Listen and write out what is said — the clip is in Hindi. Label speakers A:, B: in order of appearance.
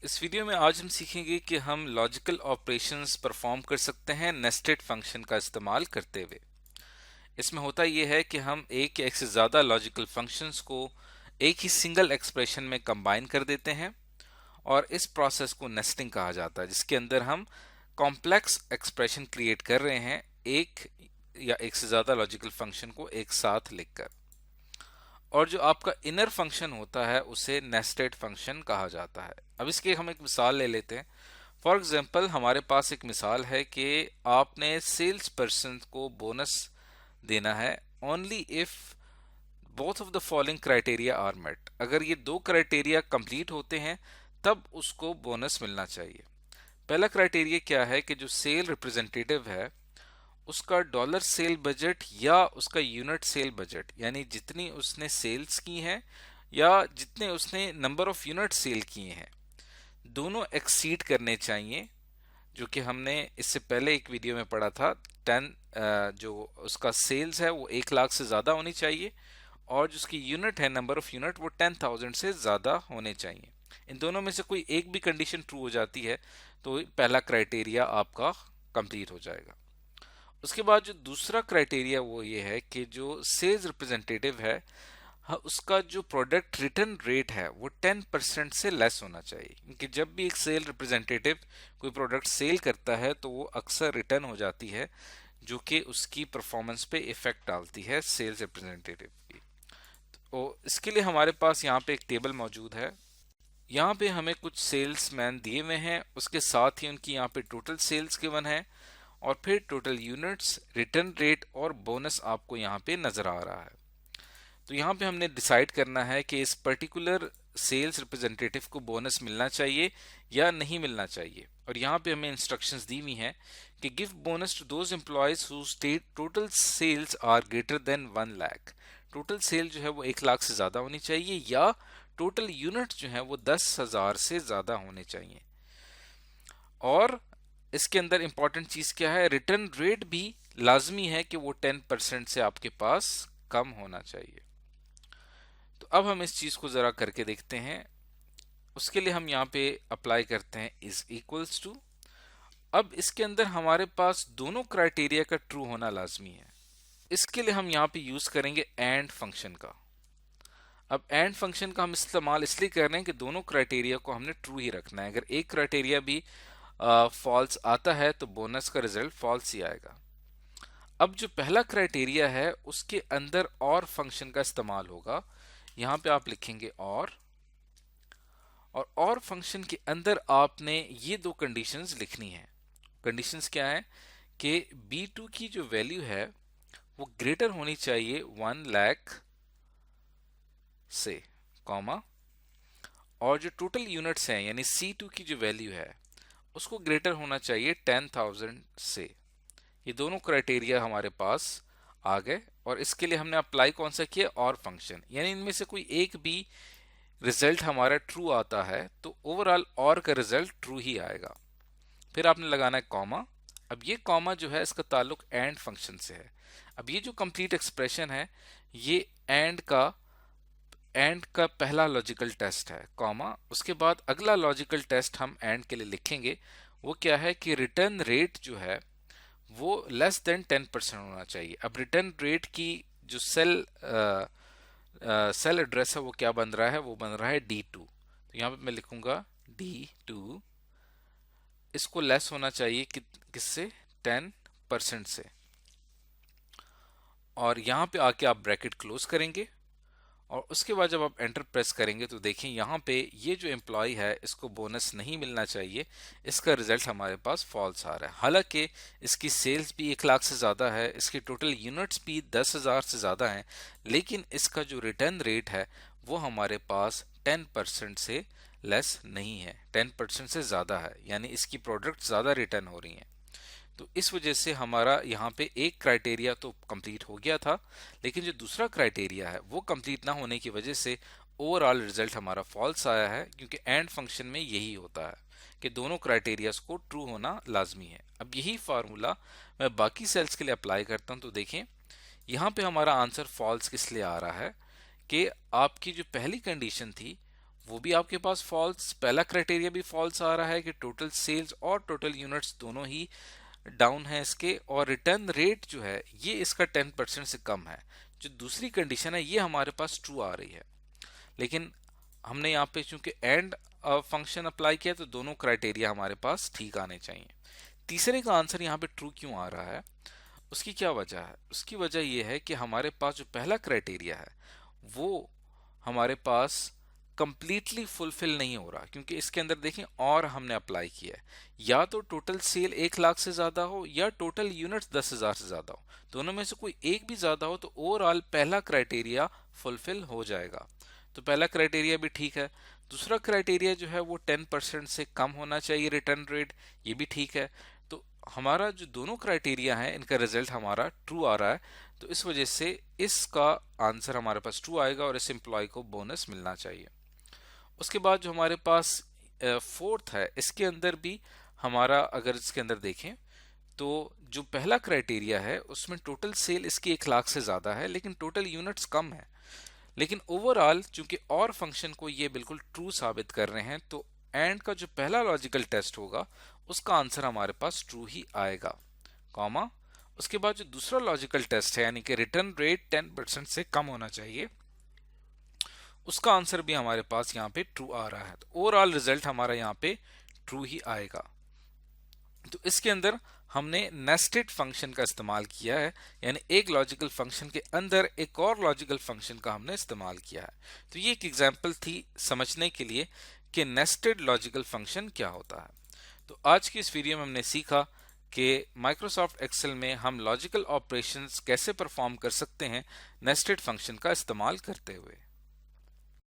A: इस वीडियो में आज हम सीखेंगे कि हम लॉजिकल ऑपरेशंस परफॉर्म कर सकते हैं नेस्टेड फंक्शन का इस्तेमाल करते हुए। इसमें होता यह है कि हम एक या एक से ज़्यादा लॉजिकल फंक्शंस को एक ही सिंगल एक्सप्रेशन में कंबाइन कर देते हैं और इस प्रोसेस को नेस्टिंग कहा जाता है, जिसके अंदर हम कॉम्प्लेक्स एक्सप्रेशन क्रिएट कर रहे हैं एक या एक से ज़्यादा लॉजिकल फंक्शन को एक साथ लिखकर। और जो आपका इनर फंक्शन होता है उसे नेस्टेड फंक्शन कहा जाता है। अब इसकी हम एक मिसाल ले लेते हैं। फॉर एग्जाम्पल हमारे पास एक मिसाल है कि आपने सेल्स पर्सन को बोनस देना है only if both of the following criteria are met. अगर ये दो क्राइटेरिया कंप्लीट होते हैं तब उसको बोनस मिलना चाहिए। पहला क्राइटेरिया क्या है कि जो सेल रिप्रेजेंटेटिव है उसका डॉलर सेल बजट या उसका यूनिट सेल बजट, यानी जितनी उसने सेल्स की हैं या जितने उसने नंबर ऑफ यूनिट सेल किए हैं, दोनों एक्सीड करने चाहिए। जो कि हमने इससे पहले एक वीडियो में पढ़ा था, 10 जो उसका सेल्स है वो 1 लाख से ज़्यादा होनी चाहिए और जो उसकी यूनिट है, नंबर ऑफ यूनिट, वो 10,000 से ज़्यादा होने चाहिए। इन दोनों में से कोई एक भी कंडीशन ट्रू हो जाती है तो पहला क्राइटेरिया आपका कंप्लीट हो जाएगा। उसके बाद जो दूसरा क्राइटेरिया वो ये है कि जो सेल्स रिप्रेजेंटेटिव है, हाँ, उसका जो प्रोडक्ट रिटर्न रेट है वो 10% से लेस होना चाहिए, क्योंकि जब भी एक सेल रिप्रेजेंटेटिव कोई प्रोडक्ट सेल करता है तो वो अक्सर रिटर्न हो जाती है, जो कि उसकी परफॉर्मेंस पे इफेक्ट डालती है सेल्स रिप्रेजेंटेटिव की। तो इसके लिए हमारे पास यहाँ पे एक टेबल मौजूद है। यहाँ पे हमें कुछ सेल्समैन दिए हुए हैं, उसके साथ ही उनकी यहाँ पे टोटल सेल्स गिवन है और फिर टोटल यूनिट्स, रिटर्न रेट और बोनस आपको यहाँ पे नजर आ रहा है। तो यहाँ पे हमने डिसाइड करना है कि इस पर्टिकुलर सेल्स रिप्रेजेंटेटिव को बोनस मिलना चाहिए या नहीं मिलना चाहिए। और यहाँ पे हमें इंस्ट्रक्शंस दी हुई हैं कि give bonus to those employees who state total sales are greater than 1 lakh. Total sale जो है वो 1 लाख से ज्यादा होनी चाहिए या टोटल यूनिट जो है वो 10,000 से ज्यादा होने चाहिए। और इसके अंदर इंपॉर्टेंट चीज क्या है, रिटर्न रेट भी लाजमी है कि वो 10% से आपके पास कम होना चाहिए। तो अब हम इस चीज को जरा करके देखते हैं। उसके लिए हम यहाँ पे अप्लाई करते हैं इज इक्वल्स टू। अब इसके अंदर हमारे पास दोनों क्राइटेरिया का ट्रू होना लाजमी है। इसके लिए हम यहाँ पे यूज करेंगे एंड फंक्शन का। अब एंड फंक्शन का हम इस्तेमाल इसलिए कर रहे हैं कि दोनों क्राइटेरिया को हमने ट्रू ही रखना है। अगर एक क्राइटेरिया भी फॉल्स आता है तो बोनस का रिजल्ट फॉल्स ही आएगा। अब जो पहला क्राइटेरिया है उसके अंदर और फंक्शन का इस्तेमाल होगा। यहाँ पे आप लिखेंगे और फंक्शन के अंदर आपने ये दो कंडीशंस लिखनी है। कंडीशंस क्या है कि B2 की जो वैल्यू है वो ग्रेटर होनी चाहिए 1 लाख से, कॉमा, और जो टोटल यूनिट्स हैं यानी C2 की जो वैल्यू है उसको ग्रेटर होना चाहिए 10,000 से। ये दोनों क्राइटेरिया हमारे पास आ गए और इसके लिए हमने अप्लाई कौन सा किया, और फंक्शन, यानी इनमें से कोई एक भी रिजल्ट हमारा ट्रू आता है तो ओवरऑल और का रिजल्ट ट्रू ही आएगा। फिर आपने लगाना है कॉमा। अब ये कॉमा जो है इसका ताल्लुक एंड फंक्शन से है। अब ये जो कंप्लीट एक्सप्रेशन है ये एंड का पहला लॉजिकल टेस्ट है, कॉमा, उसके बाद अगला लॉजिकल टेस्ट हम एंड के लिए लिखेंगे। वो क्या है कि रिटर्न रेट जो है वो लेस देन 10% होना चाहिए। अब रिटर्न रेट की जो सेल एड्रेस है वो क्या बन रहा है, वो बन रहा है D2। तो यहाँ पे मैं लिखूंगा D2, इसको लेस होना चाहिए किससे, 10% से। और यहाँ पे आके आप ब्रैकेट क्लोज करेंगे और उसके बाद जब आप एंटर प्रेस करेंगे तो देखें यहाँ पे ये जो एम्प्लॉय है इसको बोनस नहीं मिलना चाहिए, इसका रिजल्ट हमारे पास फॉल्स आ रहा है। हालांकि इसकी सेल्स भी 1 लाख से ज़्यादा है, इसकी टोटल यूनिट्स भी 10,000 से ज़्यादा हैं, लेकिन इसका जो रिटर्न रेट है वो हमारे पास 10% से लेस नहीं है, 10% से ज़्यादा है, यानी इसकी प्रोडक्ट ज़्यादा रिटर्न हो रही हैं। तो इस वजह से हमारा यहाँ पे एक क्राइटेरिया तो कंप्लीट हो गया था, लेकिन जो दूसरा क्राइटेरिया है वो कंप्लीट ना होने की वजह से ओवरऑल रिजल्ट हमारा फॉल्स आया है, क्योंकि एंड फंक्शन में यही होता है कि दोनों क्राइटेरियाज को ट्रू होना लाजमी है। अब यही फार्मूला मैं बाकी सेल्स के लिए अप्लाई करता हूँ तो देखें यहाँ पे हमारा आंसर फॉल्स किस लिए आ रहा है कि आपकी जो पहली कंडीशन थी वो भी आपके पास फॉल्स, पहला क्राइटेरिया भी फॉल्स आ रहा है कि टोटल सेल्स और टोटल यूनिट्स दोनों ही डाउन है इसके, और रिटर्न रेट जो है ये इसका 10% से कम है। जो दूसरी कंडीशन है ये हमारे पास ट्रू आ रही है, लेकिन हमने यहाँ पे चूंकि एंड फंक्शन अप्लाई किया तो दोनों क्राइटेरिया हमारे पास ठीक आने चाहिए। तीसरे का आंसर यहाँ पे ट्रू क्यों आ रहा है, उसकी क्या वजह है? उसकी वजह यह है कि हमारे पास जो पहला क्राइटेरिया है वो हमारे पास कंप्लीटली फुलफिल नहीं हो रहा, क्योंकि इसके अंदर देखें और हमने अप्लाई किया है या तो टोटल सेल 1 लाख से ज्यादा हो या टोटल यूनिट्स 10,000 से ज्यादा हो, दोनों में से कोई एक भी ज्यादा हो तो ओवरऑल पहला क्राइटेरिया फुलफिल हो जाएगा। तो पहला क्राइटेरिया भी ठीक है। दूसरा क्राइटेरिया जो है वो 10% से कम होना चाहिए रिटर्न रेट, ये भी ठीक है। तो हमारा जो दोनों क्राइटेरिया है इनका रिजल्ट हमारा ट्रू आ रहा है, तो इस वजह से इसका आंसर हमारे पास ट्रू आएगा और इस एम्प्लॉय को बोनस मिलना चाहिए। उसके बाद जो हमारे पास फोर्थ है, इसके अंदर भी हमारा अगर इसके अंदर देखें तो जो पहला क्राइटेरिया है उसमें टोटल सेल इसकी 1 लाख से ज्यादा है लेकिन टोटल यूनिट्स कम है, लेकिन ओवरऑल चूंकि और फंक्शन को ये बिल्कुल ट्रू साबित कर रहे हैं तो एंड का जो पहला लॉजिकल टेस्ट होगा उसका आंसर हमारे पास ट्रू ही आएगा, कॉमा उसके बाद जो दूसरा लॉजिकल टेस्ट है यानी कि रिटर्न रेट 10% से कम होना चाहिए, उसका आंसर भी हमारे पास यहाँ पे ट्रू आ रहा है। तो ओवरऑल रिजल्ट हमारा यहाँ पे ट्रू ही आएगा। तो इसके अंदर हमने नेस्टेड फंक्शन का इस्तेमाल किया है, यानी एक लॉजिकल फंक्शन के अंदर एक और लॉजिकल फंक्शन का हमने इस्तेमाल किया है। तो ये एक एग्जांपल थी समझने के लिए कि नेस्टेड लॉजिकल फंक्शन क्या होता है। तो आज की इस वीडियो में हमने सीखा कि माइक्रोसॉफ्ट एक्सेल में हम लॉजिकल ऑपरेशंस कैसे परफॉर्म कर सकते हैं नेस्टेड फंक्शन का इस्तेमाल करते हुए।